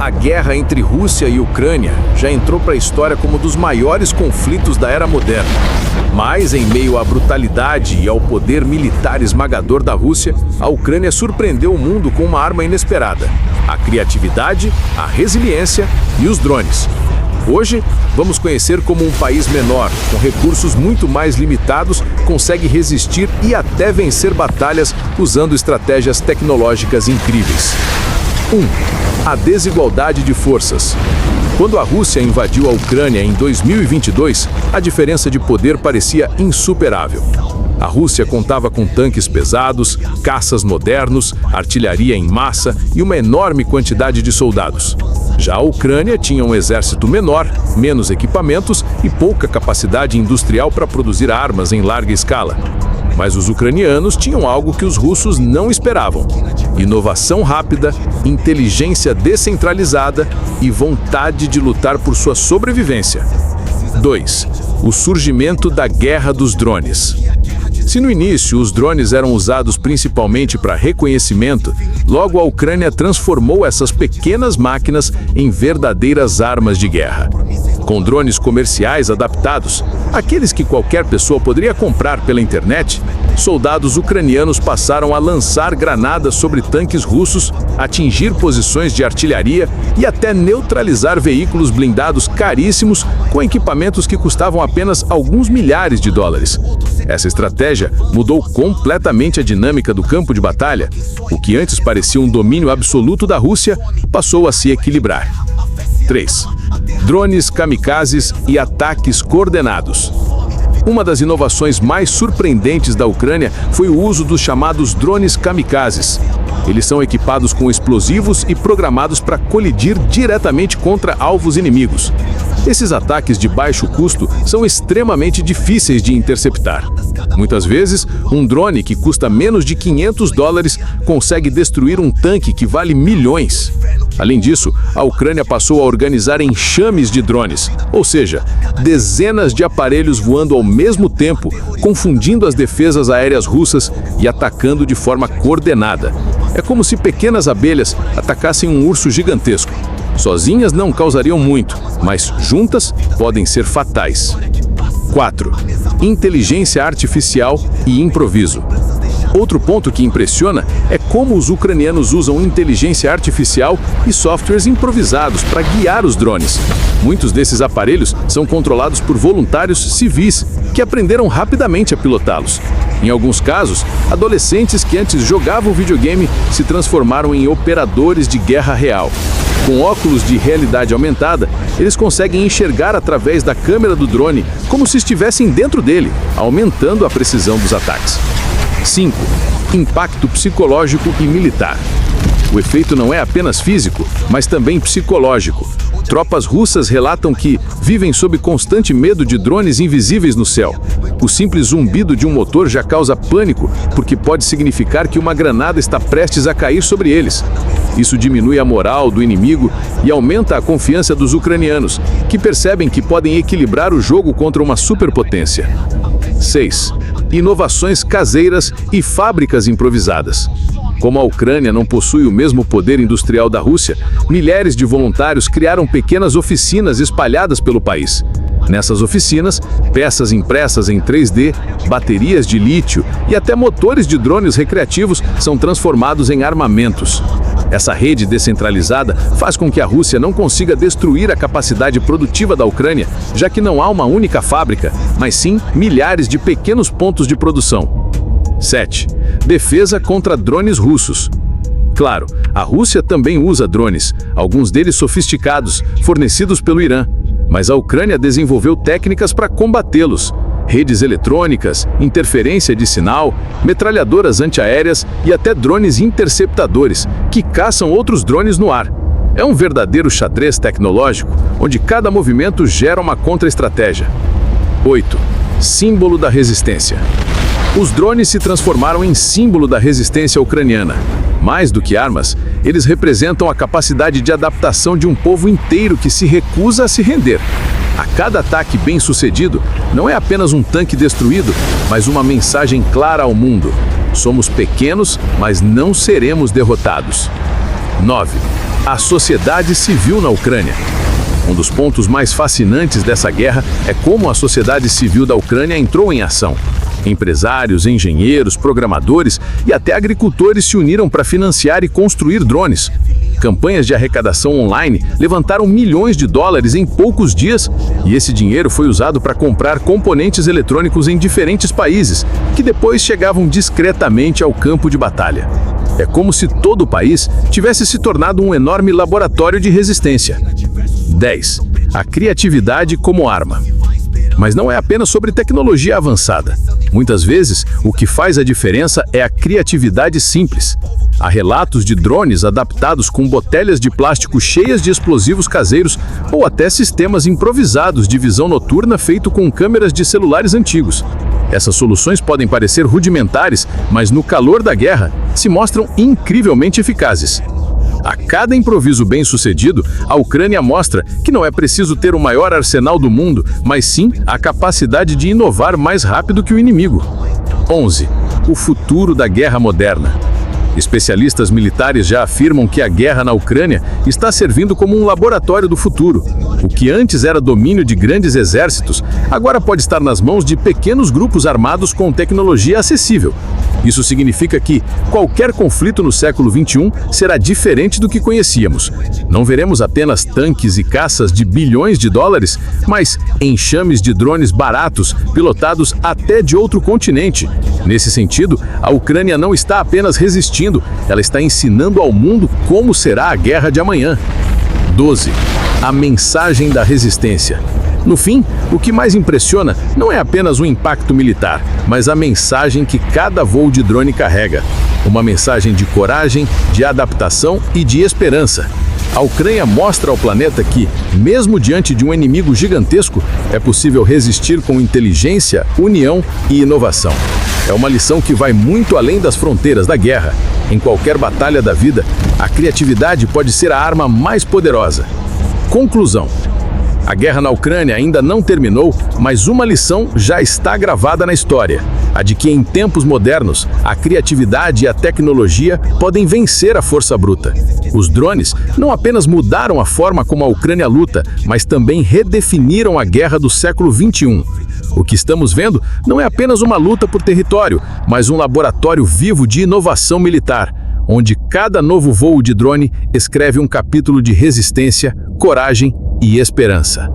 A guerra entre Rússia e Ucrânia já entrou para a história como um dos maiores conflitos da era moderna. Mas, em meio à brutalidade e ao poder militar esmagador da Rússia, a Ucrânia surpreendeu o mundo com uma arma inesperada: a criatividade, a resiliência e os drones. Hoje, vamos conhecer como um país menor, com recursos muito mais limitados, consegue resistir e até vencer batalhas usando estratégias tecnológicas incríveis. 1. A desigualdade de forças. Quando a Rússia invadiu a Ucrânia em 2022, a diferença de poder parecia insuperável. A Rússia contava com tanques pesados, caças modernos, artilharia em massa e uma enorme quantidade de soldados. Já a Ucrânia tinha um exército menor, menos equipamentos e pouca capacidade industrial para produzir armas em larga escala. Mas os ucranianos tinham algo que os russos não esperavam: inovação rápida, inteligência descentralizada e vontade de lutar por sua sobrevivência. 2. O surgimento da guerra dos drones. Se no início os drones eram usados principalmente para reconhecimento, logo a Ucrânia transformou essas pequenas máquinas em verdadeiras armas de guerra. Com drones comerciais adaptados, aqueles que qualquer pessoa poderia comprar pela internet, soldados ucranianos passaram a lançar granadas sobre tanques russos, atingir posições de artilharia e até neutralizar veículos blindados caríssimos com equipamentos que custavam apenas alguns milhares de dólares. Essa estratégia mudou completamente a dinâmica do campo de batalha. O que antes parecia um domínio absoluto da Rússia passou a se equilibrar. 3. Drones kamikazes e ataques coordenados. Uma das inovações mais surpreendentes da Ucrânia foi o uso dos chamados drones kamikazes. Eles são equipados com explosivos e programados para colidir diretamente contra alvos inimigos. Esses ataques de baixo custo são extremamente difíceis de interceptar. Muitas vezes, um drone que custa menos de $500 consegue destruir um tanque que vale milhões. Além disso, a Ucrânia passou a organizar enxames de drones, ou seja, dezenas de aparelhos voando ao mesmo tempo, confundindo as defesas aéreas russas e atacando de forma coordenada. É como se pequenas abelhas atacassem um urso gigantesco. Sozinhas não causariam muito, mas juntas podem ser fatais. 4. Inteligência artificial e improviso. Outro ponto que impressiona é como os ucranianos usam inteligência artificial e softwares improvisados para guiar os drones. Muitos desses aparelhos são controlados por voluntários civis que aprenderam rapidamente a pilotá-los. Em alguns casos, adolescentes que antes jogavam videogame se transformaram em operadores de guerra real. Com óculos de realidade aumentada, eles conseguem enxergar através da câmera do drone como se estivessem dentro dele, aumentando a precisão dos ataques. 5. Impacto psicológico e militar. O efeito não é apenas físico, mas também psicológico. Tropas russas relatam que vivem sob constante medo de drones invisíveis no céu. O simples zumbido de um motor já causa pânico, porque pode significar que uma granada está prestes a cair sobre eles. Isso diminui a moral do inimigo e aumenta a confiança dos ucranianos, que percebem que podem equilibrar o jogo contra uma superpotência. 6. Inovações caseiras e fábricas improvisadas. Como a Ucrânia não possui o mesmo poder industrial da Rússia, milhares de voluntários criaram pequenas oficinas espalhadas pelo país. Nessas oficinas, peças impressas em 3D, baterias de lítio e até motores de drones recreativos são transformados em armamentos. Essa rede descentralizada faz com que a Rússia não consiga destruir a capacidade produtiva da Ucrânia, já que não há uma única fábrica, mas sim milhares de pequenos pontos de produção. 7. Defesa contra drones russos. Claro, a Rússia também usa drones, alguns deles sofisticados, fornecidos pelo Irã. Mas a Ucrânia desenvolveu técnicas para combatê-los: redes eletrônicas, interferência de sinal, metralhadoras antiaéreas e até drones interceptadores, que caçam outros drones no ar. É um verdadeiro xadrez tecnológico, onde cada movimento gera uma contra-estratégia. 8. Símbolo da resistência. Os drones se transformaram em símbolo da resistência ucraniana. Mais do que armas, eles representam a capacidade de adaptação de um povo inteiro que se recusa a se render. A cada ataque bem-sucedido, não é apenas um tanque destruído, mas uma mensagem clara ao mundo:: somos pequenos, mas não seremos derrotados. 9. A sociedade civil na Ucrânia. Um dos pontos mais fascinantes dessa guerra é como a sociedade civil da Ucrânia entrou em ação. Empresários, engenheiros, programadores e até agricultores se uniram para financiar e construir drones. Campanhas de arrecadação online levantaram milhões de dólares em poucos dias, e esse dinheiro foi usado para comprar componentes eletrônicos em diferentes países, que depois chegavam discretamente ao campo de batalha. É como se todo o país tivesse se tornado um enorme laboratório de resistência. 10. A criatividade como arma. Mas não é apenas sobre tecnologia avançada. Muitas vezes, o que faz a diferença é a criatividade simples. Há relatos de drones adaptados com botelhas de plástico cheias de explosivos caseiros ou até sistemas improvisados de visão noturna feito com câmeras de celulares antigos. Essas soluções podem parecer rudimentares, mas no calor da guerra, se mostram incrivelmente eficazes. A cada improviso bem-sucedido, a Ucrânia mostra que não é preciso ter o maior arsenal do mundo, mas sim a capacidade de inovar mais rápido que o inimigo. 11. O futuro da guerra moderna. Especialistas militares já afirmam que a guerra na Ucrânia está servindo como um laboratório do futuro. O que antes era domínio de grandes exércitos, agora pode estar nas mãos de pequenos grupos armados com tecnologia acessível. Isso significa que qualquer conflito no século XXI será diferente do que conhecíamos. Não veremos apenas tanques e caças de bilhões de dólares, mas enxames de drones baratos, pilotados até de outro continente. Nesse sentido, a Ucrânia não está apenas resistindo, ela está ensinando ao mundo como será a guerra de amanhã. 12. A mensagem da resistência. No fim, o que mais impressiona não é apenas o impacto militar, mas a mensagem que cada voo de drone carrega. Uma mensagem de coragem, de adaptação e de esperança. A Ucrânia mostra ao planeta que, mesmo diante de um inimigo gigantesco, é possível resistir com inteligência, união e inovação. É uma lição que vai muito além das fronteiras da guerra. Em qualquer batalha da vida, a criatividade pode ser a arma mais poderosa. Conclusão. A guerra na Ucrânia ainda não terminou, mas uma lição já está gravada na história. A de que em tempos modernos, a criatividade e a tecnologia podem vencer a força bruta. Os drones não apenas mudaram a forma como a Ucrânia luta, mas também redefiniram a guerra do século XXI. O que estamos vendo não é apenas uma luta por território, mas um laboratório vivo de inovação militar, onde cada novo voo de drone escreve um capítulo de resistência, coragem e esperança.